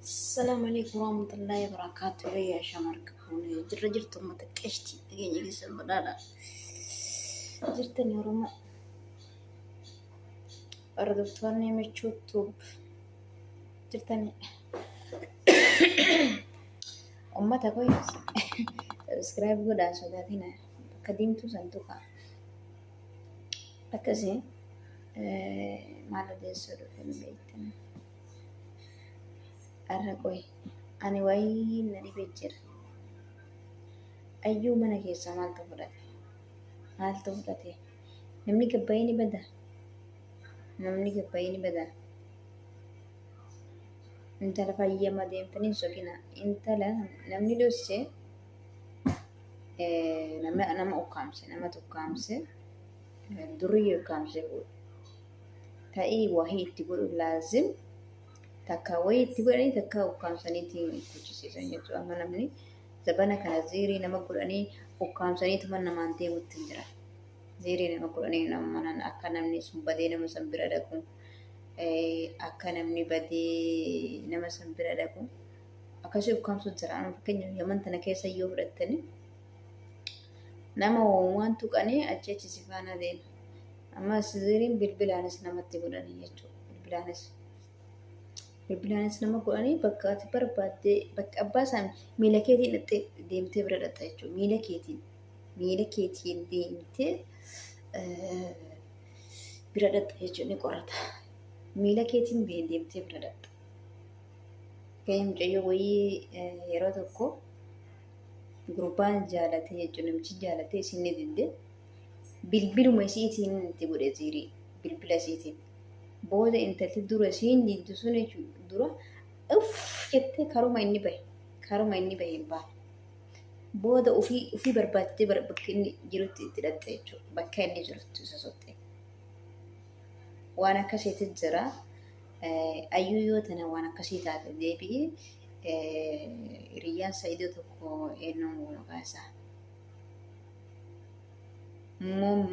السلام عليكم ورحمة الله وبركاته. يا شمرك هون جرجرت ما تكشتي أجيني جسم بدانا جرتني ورما أردفتوني متشوتوب جرتني أمتا كويس سبسكرايب قدا صداتنا قديمتو سنتوكا أكسي ما لدي سر في البيت أرقوي أنا وين نري بيجر أيو من كيسا مال تفرتي نمني كبايني بدا انت لا فايما deemtanii sokina intala namni dhosse nama ukkaamse durii ukkaamse ta'ii wahii itti godhu laazim takka wahii itti godhanii takka ukkaamsaniitii kuchisiisan jechuudha. Amma namni zabana kana ziirii nama godhanii ukkaamsaniituma namaan deemutti hin jira. Ziirii nama godhanii nama akka namni sun badee nama san bira dhaqu akka namni badee nama san bira dhaqu akkasii ukkaamsu jira. Fakkeenyaaf yaman tana keessa yoo fudhattani nama waan tuqanii achi si faana deema. Amma ziiriin bilbilaanis namatti godhanii jechuudha. Bilbilaanis nama godhanii bakka ati barbaadde bakka abbaa isaan miila keetiin deemtee bira dhaqxa jechuudha. Miila keetiin deemtee bira dhaqxa jechuudha ni qorata. Miila keetiin deemtee bira dhaqxa. Gahee mucayyoo wayii yeroo tokko gurbaan jaalatee jechuudha. Namichi jaalatee isin ni didde bilbiluma isiitiin itti godhe ziirii bilbila isiitiin. Booda intalli dura isiin diddu sun jechuudha dura jettee karuma inni bahe hin baane. Booda ofii barbaaddee bakka inni jirutti itti dhaqxe jechuudha. Bakka inni jirutti isa sotte. Waan akkasiitu jira. Ayyuu yoo tana waan akkasii taate deebi'ee hiriyyaan Saayidoo tokko eenyuun maqaan isaa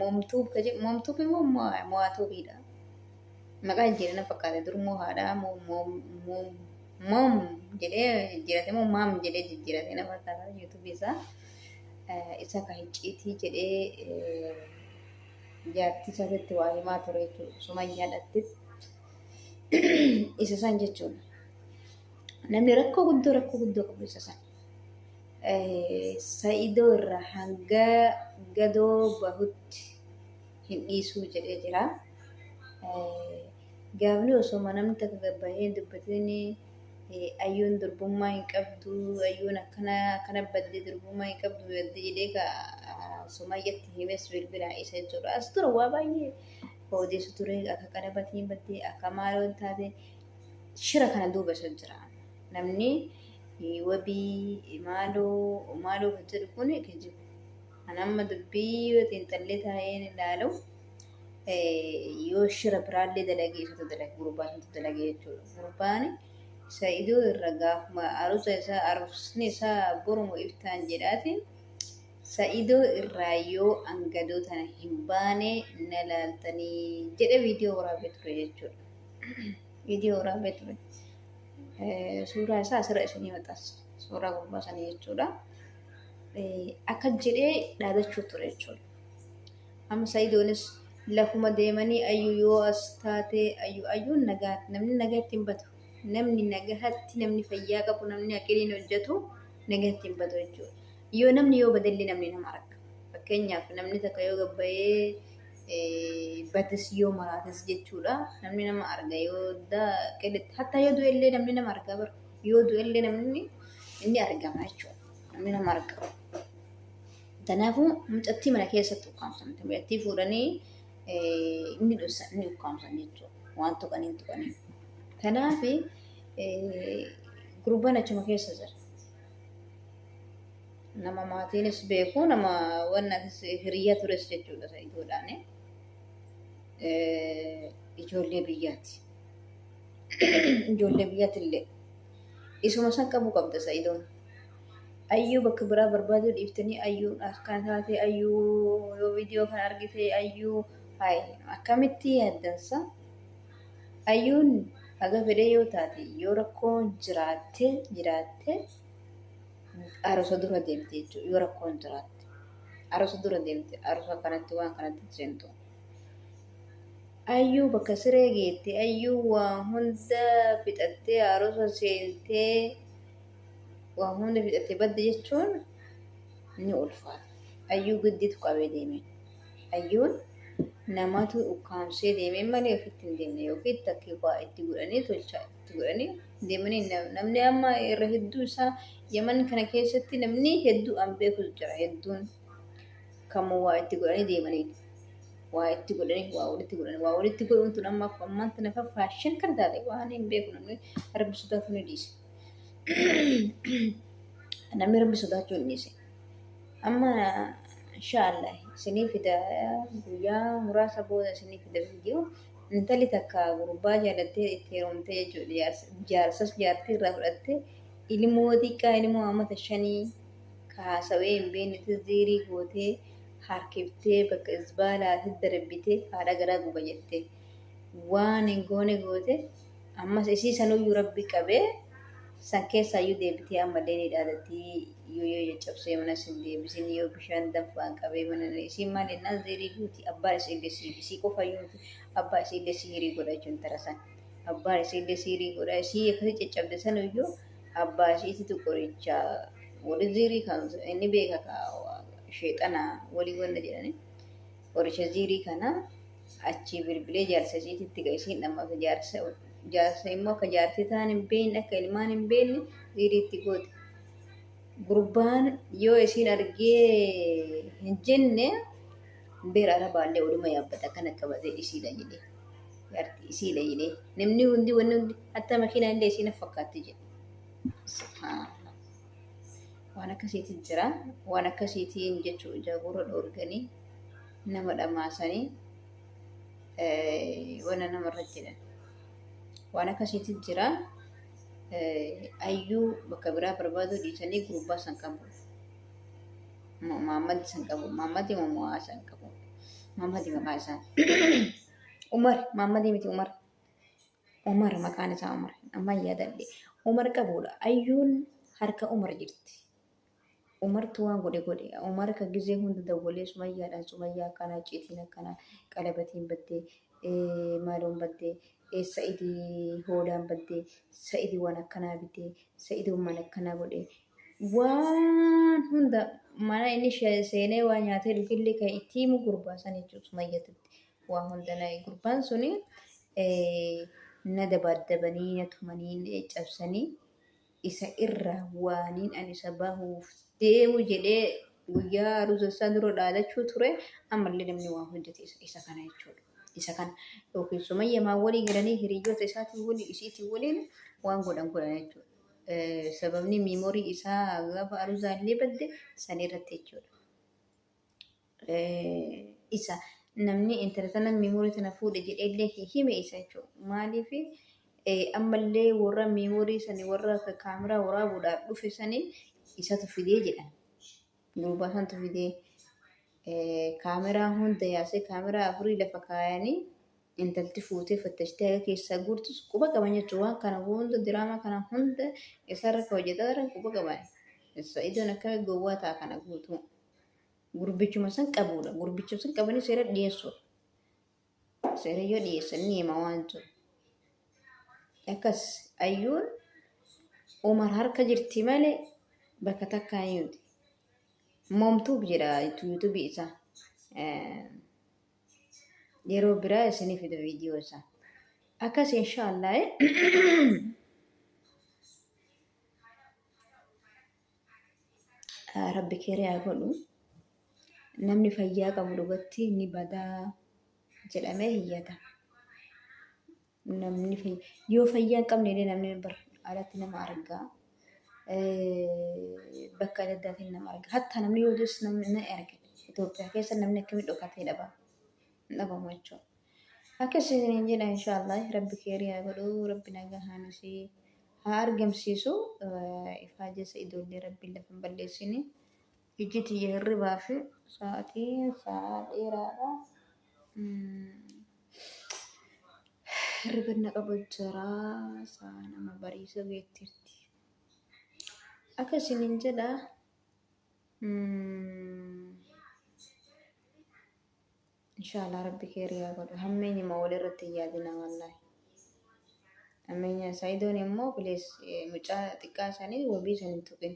Moomtuub immoo Mo'aatuubiidha. Maqaa jijjiirana fakkaate dur haadha moom jedhee jijjiirate moo maam jedhee jijjiirate nama fakkaata yuutuubii isaa isa kan hicciitii jedhee jaartii isaatti waa himaa ture jechuudha. Sumayyaadhaatti isa san jechuudha. Namni rakkoo guddoo qabu isa san. Saayidoo irraa hanga gadoo bahutti hin dhiisuu jedhee jira. Gaafni osoo namni takka gabbaa'ee dubbatanii ayyuun durbummaa hin qabdu, ayyuun akkana baddee durbummaa hin qabdu jedhee Sumayyaatti himes bilbila isa jechuudha. As tura waa baay'ee odeessu ture akka qadabatiin baddee akka maaloon taate shira kana duuba isa jira. Namni wabii maaloo kan jedhu kun kijiba. Kan amma dubbii yoo xiinxallee taa'een ilaalu yoo shira biraallee dalagee isatu dalage gurbaan isatu dalage jechuudha. Gurbaan Saayidoo irra gaafuma arusni isaa borumo iftaan jedhaatiin Saayidoo irraa yoo angadoo tana hin baane na laaltanii jedhe viidiyoo waraabee ture jechuudha. Viidiyoo waraabee ture. Suuraa isaa asirra isinii maxxansa. Suuraa gurbaa sanii jechuudha. Akka jedhee dhaadachuu ture jechuudha. Amma Saayidoonis lafuma deemanii ayyuu yoo as taate ayyuun nagaatti namni nagaatti hin batu. Namni fayyaa qabu namni aqiliin hojjetu nagaatti hin batu jechuudha. Yoo namni yoo badallee namni nama arga. Fakkeenyaaf namni takka yoo gabbayee batis yoo maraates jechuudha. Namni nama arga yoo hatta yoo du'ellee namni nama arga bara. Yoo du'ellee namni inni argama jechuudha. Namni nama arga. Kanaafuu mucattii mana keessatti ukkaamsamte. Mucattii fuudhanii inni dhossan inni ukkaamsan jechuudha. Waan tuqanii. Kanaaf gurbaan achuma keessa jira. Nama maatiinis beeku nama wannatis hiriyyaa tures jechuudha Saayidoodhaan. Ijoollee biyyaati. Ijoollee biyyaati illee isuma san qabu qabda Saayidoon. Ayyuu bakka biraa barbaaduu dhiiftanii ayyuun akkana taate ayyuu yoo viidiyoo kana argite ayyuu hayi akkamitti yaaddansa ayyuun haga fedhe yoo taate yoo rakkoon jiraatte arosa dura deemte jechuudha yoo rakkoon jiraatte arosa dura deemte arosa kanatti waan kanatti seentu. Ayyuu bakka siree geette ayyuu waa hunda fixattee arosa seentee waa hunda fixattee badde jechuun ni ulfaata. Ayyuu giddiitu qabee deeme. Ayyuun namatu ukkaamsee deemee malee ofitti hin deemne yookiin takkee waa itti godhanii tolchaa itti godhanii deemanii namni amma irra hedduu isaa Yaman kana keessatti namni hedduu an beekus jira hedduun kamuu waa itti godhanii deemanii waa itti godhanii waa walitti godhuun tun amma ammaan tana faashin kan taate waan hin beeku namni rabbi sodaatu ni dhiise. Namni rabbi sodaachuu hin dhiise. Amma inshaallah isinii fida guyyaa muraasa booda isinii fida viidiyoo intalli takka gurbaa jaalattee itti heerumtee jechuudha jaarsas jaartii irraa fudhattee ilmoo xiqqaa ilmoo amata 5 kaasawee hin beekne tizziirii gootee harkiftee bakka isbaalaatti darbitee haadha garaa guba jettee waan hin goone goote ammas isii sanuyyuu rabbi qabee san keessaayyuu deebitee ammallee ni dhaadatti yoo cabsee mana sin deebisin yoo bishaan danfaan qabee mana isiin maal jennaan ziirii guuti abbaan isiillee isii qofayyuu abbaa isiillee siirii godha jechuun tarasan abbaan isiillee siirii godha isii akkasii caccabde sanuyyuu abbaa isiitu qoricha wali ziirii kan inni beeka sheexana walii wanna jedhani qoricha ziirii kana achi bilbilee jaarsa isiititti ga'isiin dhammaaf jaarsa immoo akka jaartii ta'an hin beekne akka ilmaan hin beekne ziiriitti goote. Gurbaan yoo isiin argee hin jenne beera arabaallee oduma yaabbata kana qabatee isiidha jedhee jaartii isiidha jedhee namni hundi wanni hundi hatta makiinaa illee isiin fakkaatti jedhe. Waan akkasiitiin jira waan akkasiitiin jechuun jaagura dhoorganii nama dhamaasanii wanna namarra jedhan. Waan akkasiitiin jira ayyuu bakka biraa barbaaduu dhiisanii gurbaa san qabu. Muhammad san qabu. Muhammad Muhammad san qabu. Muhammad maqaan isaa Umar Muhammad miti Umar. Umar maqaan isaa Umar. Amma yaadadhe Umar qabudha. Ayyuun harka Umar jirti. Umartu waan godhe Umar ka gizee hunda dawwalee Sumayyaa kana ciitiin akkana qalabatiin baddee maaloon baddee Sa'idii hoodaan baddee Sa'idii waan akkanaa bitee Sa'idii mana akkanaa godhe waan hunda mana inni seenee waa nyaatee dhugillee kan itti himu gurbaa san jechuudha Sumayyaatti waa hunda gurbaan suni na dabaddabanii na tumanii cabsanii isa irraa waaniin ani isa bahuuf deemu jedhee guyyaa aruusa isaa dura dhaadachuu ture ammallee namni waan hojjete isa kana jechuudha. Isa kana yookiin Sumayyaa maa walii galanii hiriyoota isaatiin waliin isiitiin waliin waan godhan jechuudha. Sababni miimoorii isaa gaafa aruusaa illee badde san irratti jechuudha. Isa namni intala tana miimoorii tana fuudhe jedhee illee hime isa jechuudha. Maaliif ammallee warra miimoorii sanii warra kaameraa waraabuudhaaf dhufe sanii isatu fidee jedhan. Gurbaa santu fidee kaameraa hunda yaasee kaameraa 4 lafa kaayanii intalti fuutee fattashtee aga keessaa guurtus quba qaban jechuudha. Waan kana hunda diraamaa kana hunda isarra hojjetaa jiran quba qaban. Idoon akkamii gowwaa ta'a kana guutuu. Gurbichuma san qabuudha. Gurbichuma san qabanii seera dhiyeessuudha. Seera yoo dhiyeessan ni hima waan jiru. Akkas ayyuun Umar harka jirti malee bakka takkaa yuuti. Moomtuuf jedha yuutuubii isaa. Yeroo biraa isiniif fida viidiyoo isaa. Akkas inshaallah rabbi keerii haa godhu. Namni fayyaa qabu dhugatti ni badaa jedhamee hiyyata. Namni yoo fayyaa hin qabne illee namni alatti nama argaa. Bakka adda addaatiin nama arga. Hatta namni yoo dus namni arga. Itoophiyaa keessa namni akkamitti dhokatee dhabamu jechuudha. Akkasiin jedha inshaallah rabbi keerii haa godhu rabbi nagaa haanisii argamsiisu ifaajessa ijoollee rabbiin lafa hin balleessine ijjiti hirribaa fi sa'aatiin sa'a dheeraadha. Hirriba na qabu jira sa'a nama bariisa geettirti. Akka isiniin jedha inshallah rabbi keeriyaa godhu hammeenya ma walirratti yaadina wallahi. Hammeenya Saayidoon immoo bilees mucaa xiqqaa isaanii wabii san hin tuqin.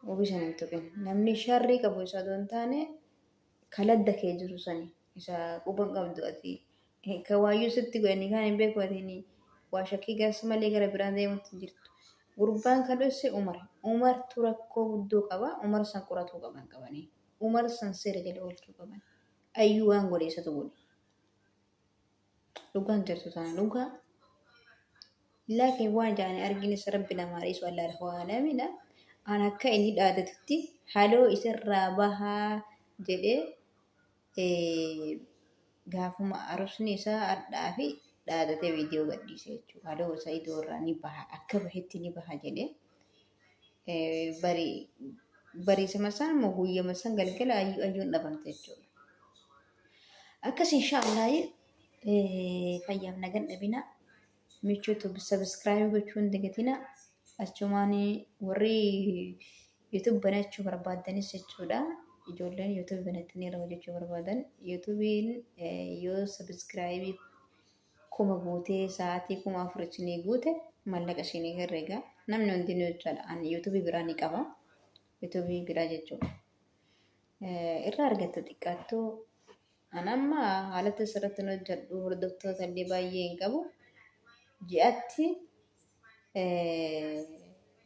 Wabii san hin tuqin. Namni sharrii qabu isa doon taane kaladda kee jiru sani isa quban qabdu ati ka waayyuu sitti godhanii kaan hin beeku atiin waa shakkii gaas malee gara biraan deemutti jirtu. Gurbaan kan dhosse Umartu rakkoo guddoo qaba. Umar san qoratuu qaban qabanii. Umar san seera jala oolchuu qaban. Ayyuu waan godhe isatu godhe. Dhugaan jirtu taana dhugaa. Laakiin waan jaanii arginis rabbi namaa dhiisu allaala waalamidha. An akka inni dhaadatutti haloo isarraa bahaa jedhee gaafuma arusni isaa addaa fi dhaadatee viidiyoo gadhiise jechuudha. Haloo Saayidoo irraa ni baha akka bahetti ni baha jedhee bariisama isaan moo guyyama isaan galgala ayyuun dhabamte jechuudha. Akkas inshaallah fayyaaf nagan dhabina michoota subscribe gochuun dagatina achumaan warri YouTube banachuu barbaadanis jechuudha. Ijoolleen YouTube banatanii irra hojjechuu barbaadan YouTubein yoo subscribe kuma guutee sa'aatii 4,000 isinii guute mallaqa isinii herrega. Namni hundinuu jechuudha an YouTube biraa ni qaba. YouTube biraa jechuudha. Irraa argatta xiqqaattoo an amma haalata asirratti hojjedhu hordoftoota illee baay'ee hin qabu. Ji'atti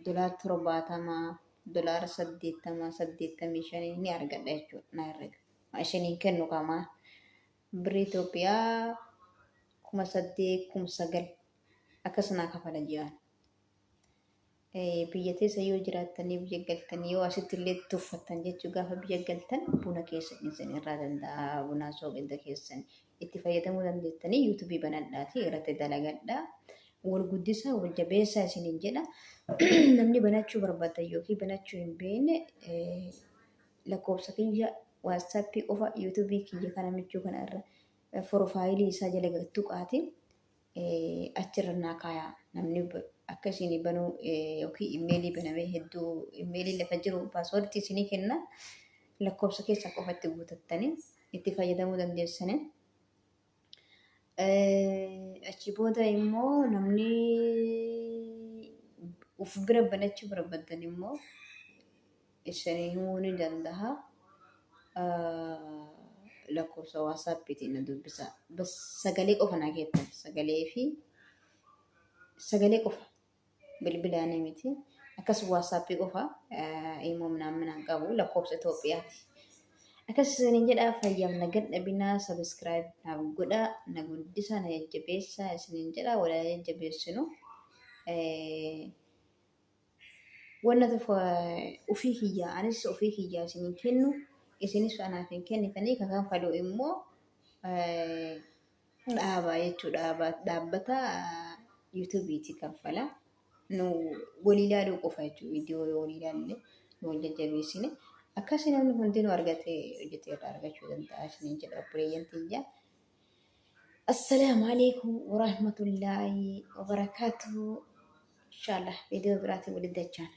$70 $85 ni argadha jechuudha na herrega. Ishiniin kennu qamaa birrii Itoophiyaa 8,000 9,000 akkasuma kafala ji'aan. Biyya teessa yoo jiraattanii biyya galtanii yoo asitti illee tuffattan jechuu gaafa biyya galtan buna keessan isin irraa danda'a buna soogidda keessan itti fayyadamuu dandeettanii yuutuubii banadhaati irratti dalagadhaa. Wal guddisaa wal jabeessaa isiniin jedha. Namni banachuu barbaaddan yookiin banachuu hin beekne lakkoofsa kiyya waatsaappii qofa yuutuubii kiyya kana michuu kana irra profaayilii isaa jala gattuu qaati achirra naa kaayaa namni akka isinii banuu yookiin imeelii banamee hedduu imeelii lafa jiru paaswoordii isinii kenna lakkoofsa keessa qofatti guutattanii itti fayyadamuu dandeessanii. Achi booda immoo namni uf bira banachuu barbaadan immoo isinii himuu ni danda'a. Lakkoofsa waasaappiitiin na dubbisa. Bas sagalee qofa naa keettan sagalee qofa bilbilaanii miti. Akkas waassaappii qofa immoo minaan qabu lakkoofsa Itoophiyaati. Akkas isiniin jedhaa fayyaaf nagan dhabinaa subscribe naaf godhaa na guddisaa na jajjabeessaa isiniin jedhaa walaa jajjabeessinu. Wanna ofii kiyyaa anis ofii kiyyaa isiniin kennu isinis anaaf hin kennitanii kakaan fadhu immoo dhaabaa jechuudha. Dhaabbata yuutuubiiti kaffala. Nu walii ilaaluu qofa jechuudha. Viidiyoo walii ilaalle nu wal jajjabeessine. Akkasii namni hundinuu argatee hojjetee irraa argachuu danda'a isiniin jedha obboleeyyan tiyya. Assalaamu alaikum warahmatullaahi wabarakaatuhu. Inshallah viidiyoo biraatiin walitti dachaan.